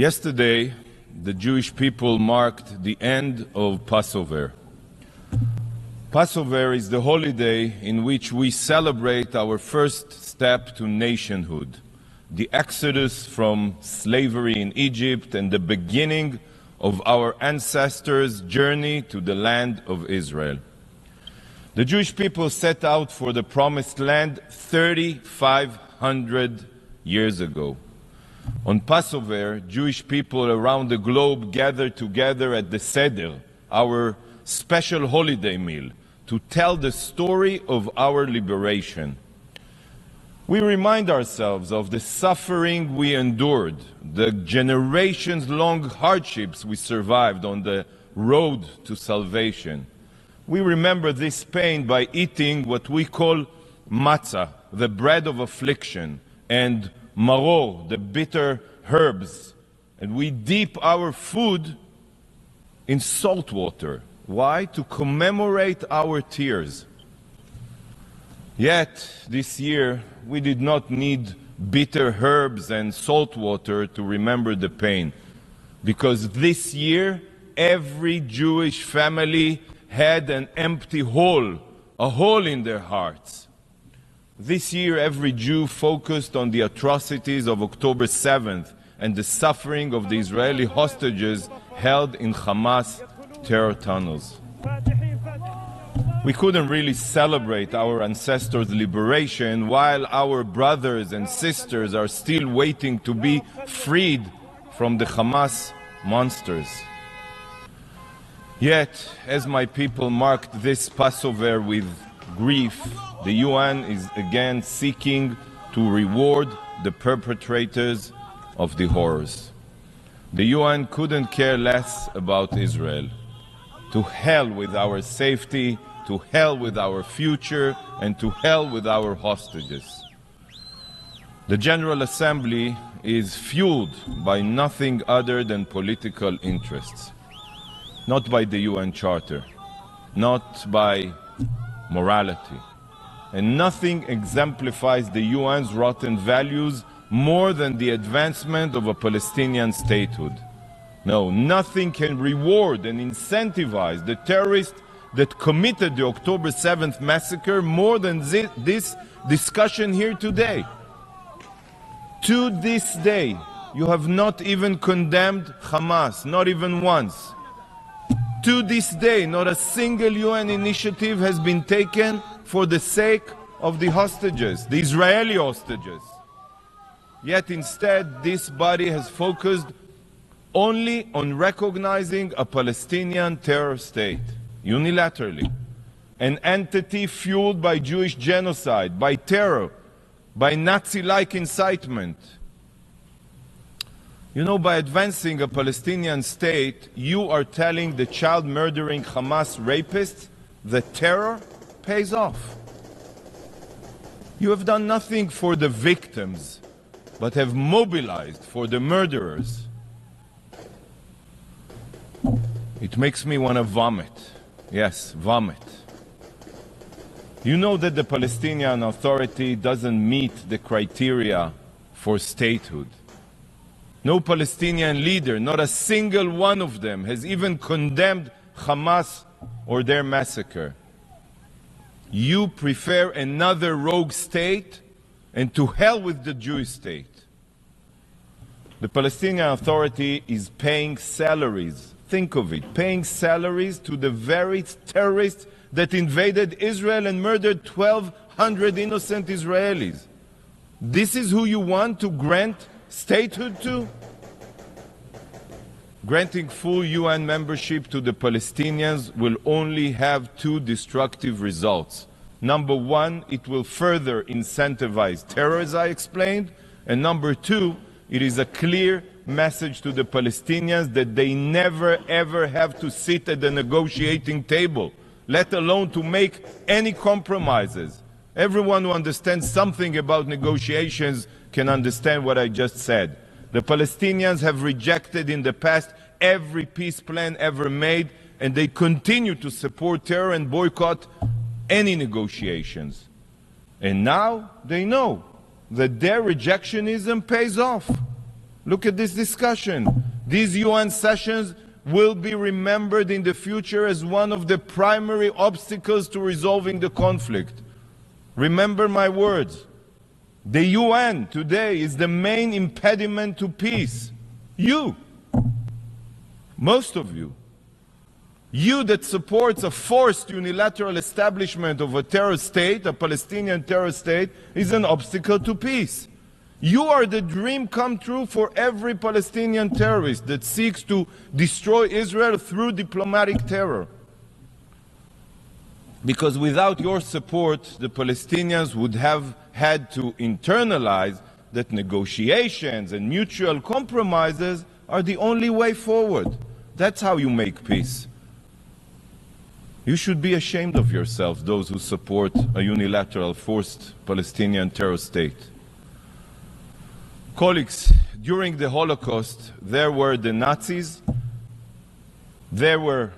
Yesterday, the Jewish people marked the end of Passover. Passover is the holiday in which we celebrate our first step to nationhood, the exodus from slavery in Egypt and the beginning of our ancestors' journey to the land of Israel. The Jewish people set out for the Promised Land 3,500 years ago. On Passover, Jewish people around the globe gather together at the Seder, our special holiday meal, to tell the story of our liberation. We remind ourselves of the suffering we endured, the generations-long hardships we survived on the road to salvation. We remember this pain by eating what we call matzah, the bread of affliction, and maror, the bitter herbs, and we dip our food in salt water. Why? To commemorate our tears. Yet, this year, we did not need bitter herbs and salt water to remember the pain, because this year, every Jewish family had an empty hole, a hole in their hearts. This year, every Jew focused on the atrocities of October 7th and the suffering of the Israeli hostages held in Hamas terror tunnels. We couldn't really celebrate our ancestors' liberation while our brothers and sisters are still waiting to be freed from the Hamas monsters. Yet, as my people marked this Passover with grief, the UN is again seeking to reward the perpetrators of the horrors. The UN couldn't care less about Israel. To hell with our safety, to hell with our future, and to hell with our hostages. The General Assembly is fueled by nothing other than political interests, not by the UN Charter, not by morality. And nothing exemplifies the UN's rotten values more than the advancement of a Palestinian statehood. No, nothing can reward and incentivize the terrorists that committed the October 7th massacre more than this discussion here today. To this day, you have not even condemned Hamas, not even once. To this day, not a single UN initiative has been taken for the sake of the hostages, the Israeli hostages. Yet instead, this body has focused only on recognizing a Palestinian terror state, unilaterally, an entity fueled by Jewish genocide, by terror, by Nazi-like incitement. You know, by advancing a Palestinian state, you are telling the child-murdering Hamas rapists that terror pays off. You have done nothing for the victims, but have mobilized for the murderers. It makes me want to vomit. Yes, vomit. You know that the Palestinian Authority doesn't meet the criteria for statehood. No Palestinian leader, not a single one of them, has even condemned Hamas or their massacre. You prefer another rogue state, and to hell with the Jewish state. The Palestinian Authority is paying salaries, think of it, paying salaries to the very terrorists that invaded Israel and murdered 1,200 innocent Israelis. This is who you want to grant statehood to? Granting full UN membership to the Palestinians will only have two destructive results. Number one, it will further incentivize terror, as I explained. And number two, it is a clear message to the Palestinians that they never ever have to sit at the negotiating table, let alone to make any compromises. Everyone who understands something about negotiations can understand what I just said. The Palestinians have rejected in the past every peace plan ever made, and they continue to support terror and boycott any negotiations. And now they know that their rejectionism pays off. Look at this discussion. These UN sessions will be remembered in the future as one of the primary obstacles to resolving the conflict. Remember my words. The UN today is the main impediment to peace. You, most of you, you that supports a forced unilateral establishment of a terrorist state, a Palestinian terrorist state, is an obstacle to peace. You are the dream come true for every Palestinian terrorist that seeks to destroy Israel through diplomatic terror. Because without your support, the Palestinians would have had to internalize that negotiations and mutual compromises are the only way forward. That's how you make peace. You should be ashamed of yourselves, those who support a unilateral, forced Palestinian terrorist state. Colleagues, during the Holocaust, there were the Nazis, there were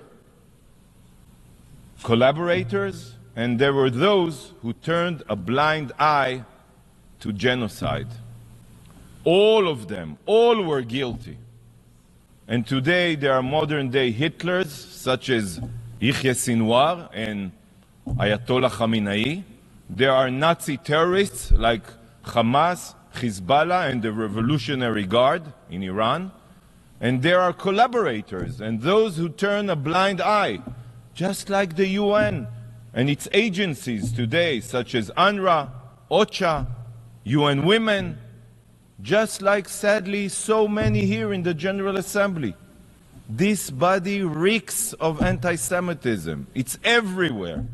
collaborators, and there were those who turned a blind eye to genocide. All of them, all were guilty. And today there are modern-day Hitlers, such as Yahya Sinwar and Ayatollah Khamenei. There are Nazi terrorists like Hamas, Hezbollah, and the Revolutionary Guard in Iran. And there are collaborators and those who turn a blind eye, just like the UN and its agencies today, such as UNRWA, OCHA, UN Women, just like, sadly, so many here in the General Assembly. This body reeks of anti-Semitism. It's everywhere.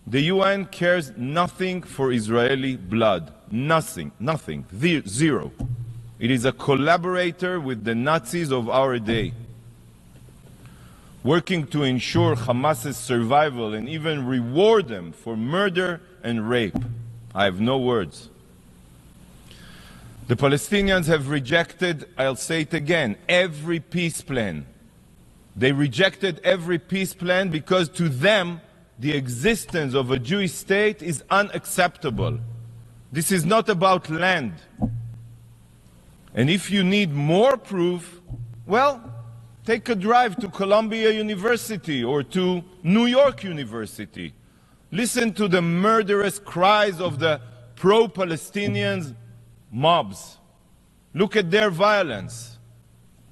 The UN cares nothing for Israeli blood. Nothing. Zero. It is a collaborator with the Nazis of our day, working to ensure Hamas's survival and even reward them for murder and rape. I have no words. The Palestinians have rejected, I'll say it again, every peace plan. They rejected every peace plan because to them, the existence of a Jewish state is unacceptable. This is not about land. And if you need more proof, well, take a drive to Columbia University or to New York University. Listen to the murderous cries of the pro-Palestinians mobs. Look at their violence.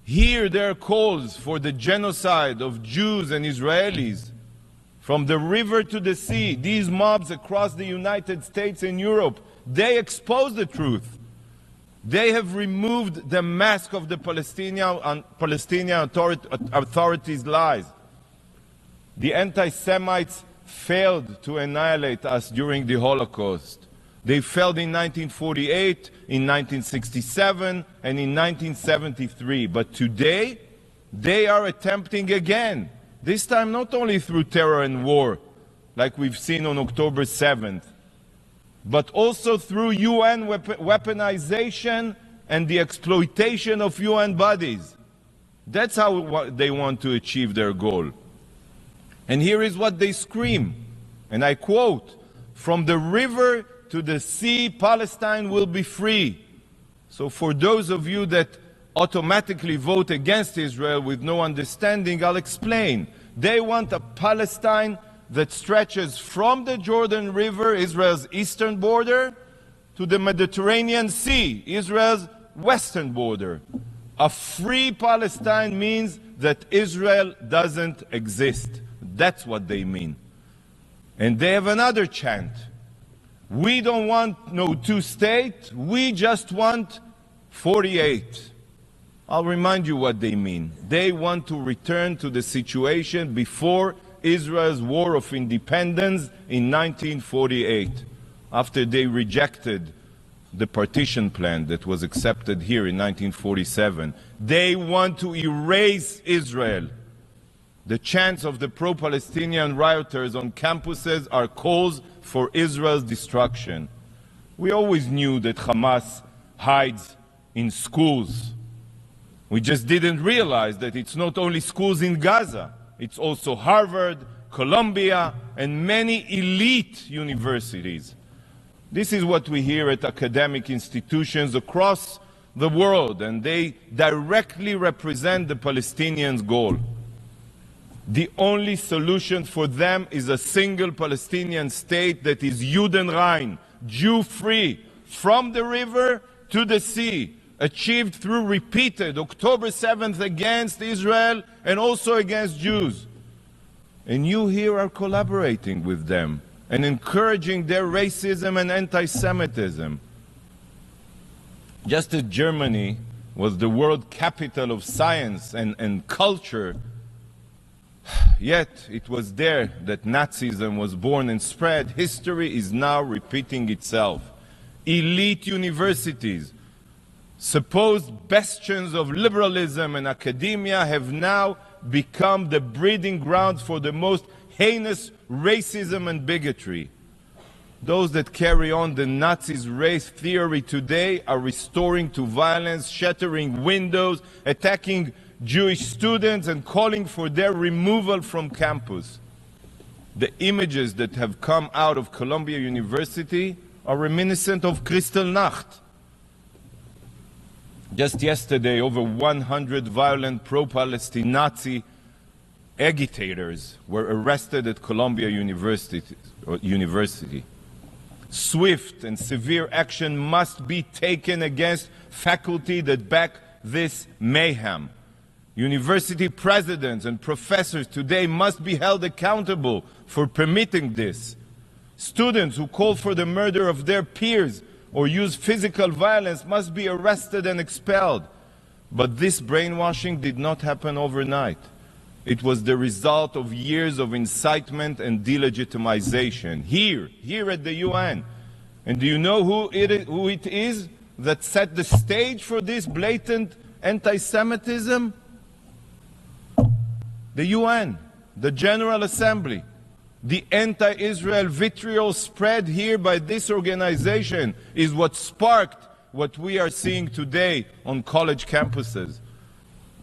Hear their calls for the genocide of Jews and Israelis. From the river to the sea, these mobs across the United States and Europe, they expose the truth. They have removed the mask of the Palestinian authorities' lies. The anti-Semites failed to annihilate us during the Holocaust. They failed in 1948, in 1967, and in 1973. But today, they are attempting again. This time not only through terror and war, like we've seen on October 7th, but also through UN weaponization and the exploitation of UN bodies. That's how they want to achieve their goal. And here is what they scream, and I quote, "From the river to the sea, Palestine will be free." So for those of you that automatically vote against Israel with no understanding, I'll explain. They want a Palestine that stretches from the Jordan River, Israel's eastern border, to the Mediterranean Sea, Israel's western border. A free Palestine means that Israel doesn't exist. That's what they mean. And they have another chant. We don't want no two-state, we just want 48. I'll remind you what they mean. They want to return to the situation before Israel's war of independence in 1948, after they rejected the partition plan that was accepted here in 1947. They want to erase Israel. The chants of the pro-Palestinian rioters on campuses are calls for Israel's destruction. We always knew that Hamas hides in schools. We just didn't realize that it's not only schools in Gaza, it's also Harvard, Columbia, and many elite universities. This is what we hear at academic institutions across the world, and they directly represent the Palestinians' goal. The only solution for them is a single Palestinian state that is Judenrein, Jew-free, from the river to the sea, achieved through repeated October 7th against Israel and also against Jews. And you here are collaborating with them and encouraging their racism and anti-Semitism. Just as Germany was the world capital of science and culture, yet it was there that Nazism was born and spread. History is now repeating itself. Elite universities, supposed bastions of liberalism and academia, have now become the breeding grounds for the most heinous racism and bigotry. Those that carry on the Nazis' race theory today are restoring to violence, shattering windows, attacking Jewish students and calling for their removal from campus. The images that have come out of Columbia University are reminiscent of Kristallnacht. Just yesterday, over 100 violent pro-Palestine Nazi agitators were arrested at Columbia University. Swift and severe action must be taken against faculty that back this mayhem. University presidents and professors today must be held accountable for permitting this. Students who call for the murder of their peers or use physical violence must be arrested and expelled. But this brainwashing did not happen overnight. It was the result of years of incitement and delegitimization here at the UN. And do you know who it is that set the stage for this blatant anti-Semitism? The UN, the General Assembly. The anti-Israel vitriol spread here by this organization is what sparked what we are seeing today on college campuses.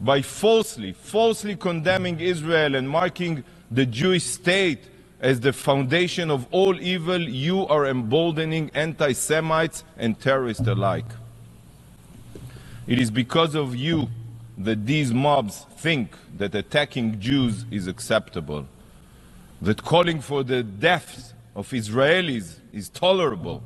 By falsely condemning Israel and marking the Jewish state as the foundation of all evil, you are emboldening anti-Semites and terrorists alike. It is because of you that these mobs think that attacking Jews is acceptable, that calling for the deaths of Israelis is tolerable.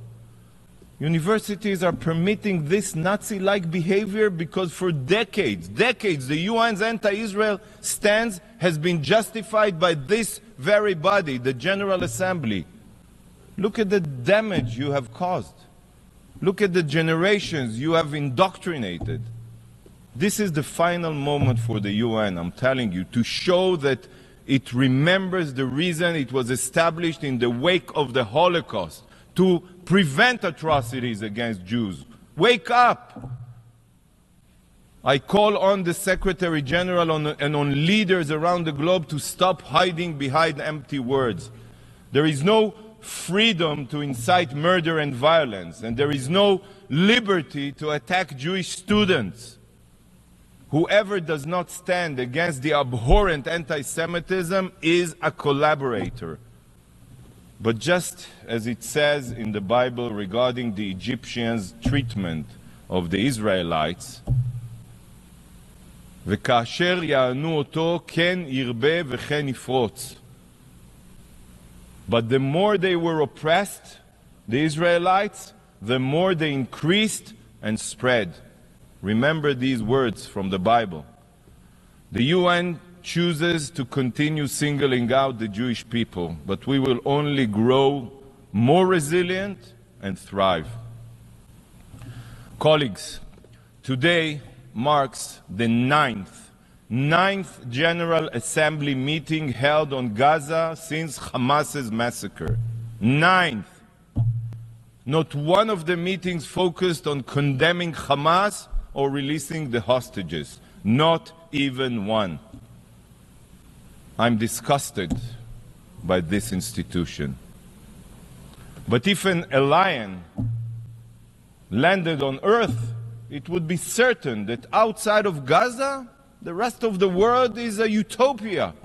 Universities are permitting this Nazi-like behavior because for decades, the UN's anti-Israel stance has been justified by this very body, the General Assembly. Look at the damage you have caused. Look at the generations you have indoctrinated. This is the final moment for the UN, I'm telling you, to show that it remembers the reason it was established in the wake of the Holocaust, to prevent atrocities against Jews. Wake up! I call on the Secretary General and on leaders around the globe to stop hiding behind empty words. There is no freedom to incite murder and violence, and there is no liberty to attack Jewish students. Whoever does not stand against the abhorrent anti-Semitism is a collaborator. But just as it says in the Bible regarding the Egyptians' treatment of the Israelites, וכאשר יענו אותו כן ירבה וכן יפרוץ. But the more they were oppressed, the Israelites, the more they increased and spread. Remember these words from the Bible. The UN chooses to continue singling out the Jewish people, but we will only grow more resilient and thrive. Colleagues, today marks the ninth General Assembly meeting held on Gaza since Hamas's massacre. Ninth. Not one of the meetings focused on condemning Hamas or releasing the hostages. Not even one. I'm disgusted by this institution. But if a lion landed on earth, it would be certain that outside of Gaza, the rest of the world is a utopia.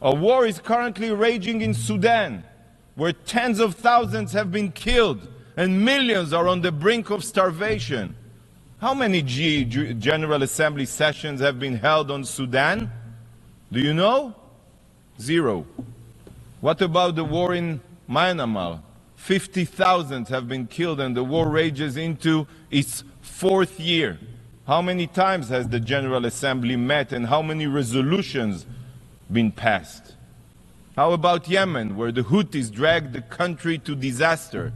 A war is currently raging in Sudan, where tens of thousands have been killed and millions are on the brink of starvation. How many General Assembly sessions have been held on Sudan? Do you know? 0. What about the war in Myanmar? 50,000 have been killed and the war rages into its 4th year. How many times has the General Assembly met and how many resolutions been passed? How about Yemen, where the Houthis dragged the country to disaster?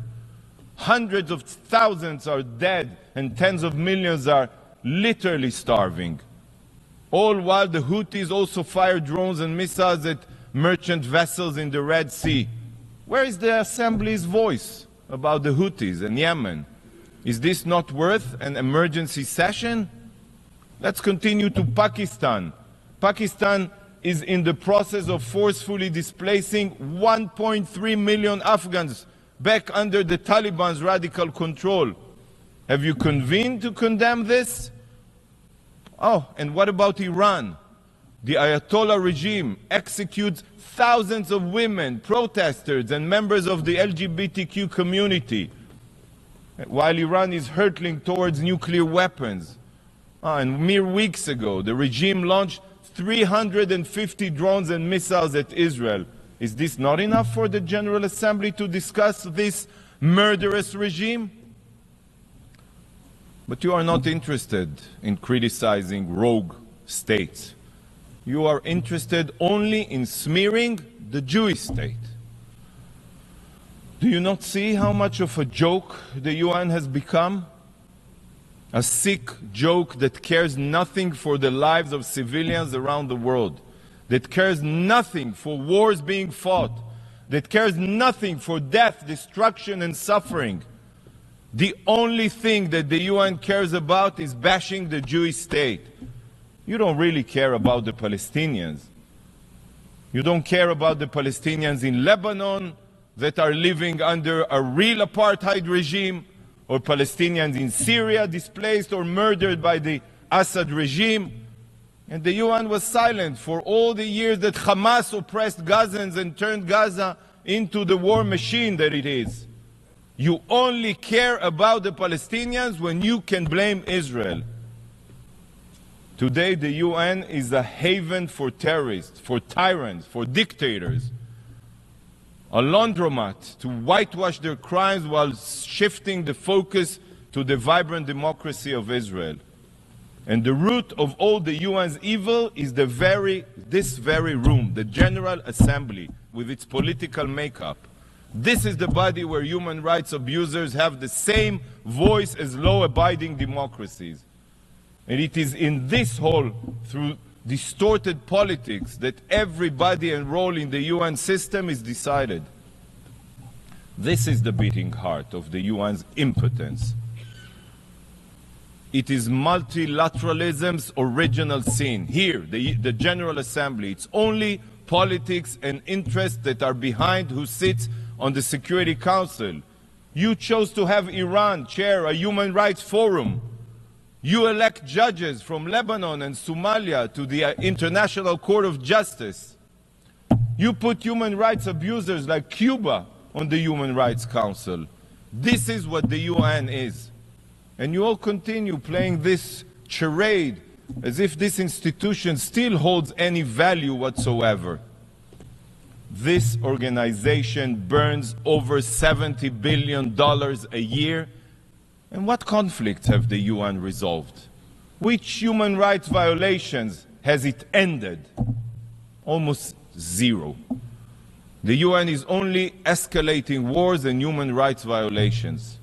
Hundreds of thousands are dead and tens of millions are literally starving. All while the Houthis also fire drones and missiles at merchant vessels in the Red Sea. Where is the Assembly's voice about the Houthis and Yemen? Is this not worth an emergency session? Let's continue to Pakistan. Pakistan is in the process of forcefully displacing 1.3 million Afghans back under the Taliban's radical control. Have you convened to condemn this? Oh, and what about Iran? The Ayatollah regime executes thousands of women, protesters, and members of the LGBTQ community, while Iran is hurtling towards nuclear weapons. And mere weeks ago, the regime launched 350 drones and missiles at Israel. Is this not enough for the General Assembly to discuss this murderous regime? But you are not interested in criticizing rogue states. You are interested only in smearing the Jewish state. Do you not see how much of a joke the UN has become? A sick joke that cares nothing for the lives of civilians around the world, that cares nothing for wars being fought, that cares nothing for death, destruction, and suffering. The only thing that the UN cares about is bashing the Jewish state. You don't really care about the Palestinians. You don't care about the Palestinians in Lebanon that are living under a real apartheid regime, or Palestinians in Syria displaced or murdered by the Assad regime. And the UN was silent for all the years that Hamas oppressed Gazans and turned Gaza into the war machine that it is. You only care about the Palestinians when you can blame Israel. Today the UN is a haven for terrorists, for tyrants, for dictators. A laundromat to whitewash their crimes while shifting the focus to the vibrant democracy of Israel. And the root of all the UN's evil is this very room, the General Assembly, with its political makeup. This is the body where human rights abusers have the same voice as law-abiding democracies. And it is in this hall, through distorted politics, that everybody enrolled in the UN system is decided. This is the beating heart of the UN's impotence. It is multilateralism's original sin. Here, the General Assembly, it's only politics and interests that are behind who sits on the Security Council. You chose to have Iran chair a human rights forum. You elect judges from Lebanon and Somalia to the International Court of Justice. You put human rights abusers like Cuba on the Human Rights Council. This is what the UN is. And you all continue playing this charade as if this institution still holds any value whatsoever. This organization burns over $70 billion a year. And what conflicts have the UN resolved? Which human rights violations has it ended? Almost zero. The UN is only escalating wars and human rights violations.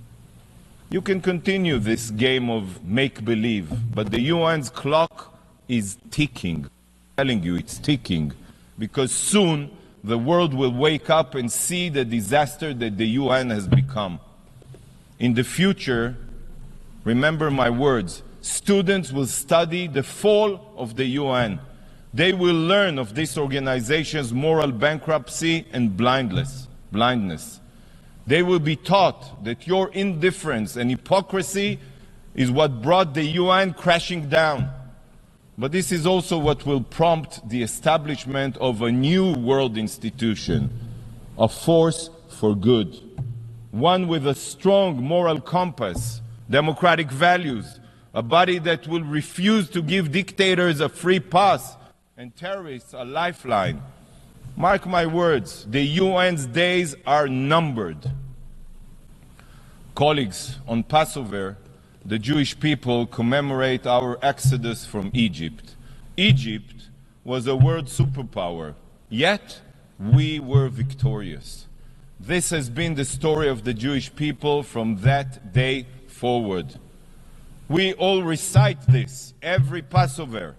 You can continue this game of make-believe, but the UN's clock is ticking. I'm telling you, it's ticking, because soon the world will wake up and see the disaster that the UN has become. In the future, remember my words, students will study the fall of the UN. They will learn of this organization's moral bankruptcy and blindness. They will be taught that your indifference and hypocrisy is what brought the UN crashing down. But this is also what will prompt the establishment of a new world institution, a force for good, one with a strong moral compass, democratic values, a body that will refuse to give dictators a free pass and terrorists a lifeline. Mark my words, the UN's days are numbered. Colleagues, on Passover, the Jewish people commemorate our exodus from Egypt. Egypt was a world superpower, yet we were victorious. This has been the story of the Jewish people from that day forward. We all recite this every Passover.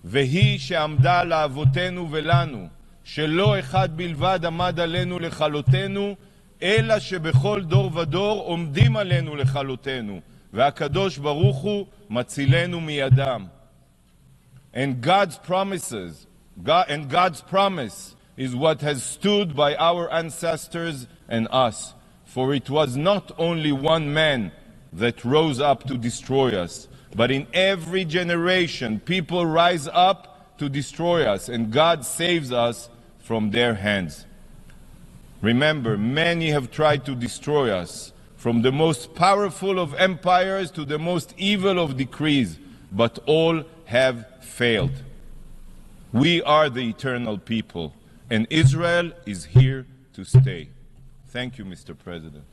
והיא שעמדה לאבותינו ולנו, שלא אחד בלבד עמד עלינו לכלותנו, אלא שבכל דור ודור עומדים עלינו לכלותנו, והקדוש ברוך הוא מצילנו מידם. And God's promise is what has stood by our ancestors and us. For it was not only one man that rose up to destroy us, but in every generation people rise up to destroy us, and God saves us from their hands. Remember, many have tried to destroy us, from the most powerful of empires to the most evil of decrees, but all have failed. We are the eternal people, and Israel is here to stay. Thank you, Mr. President.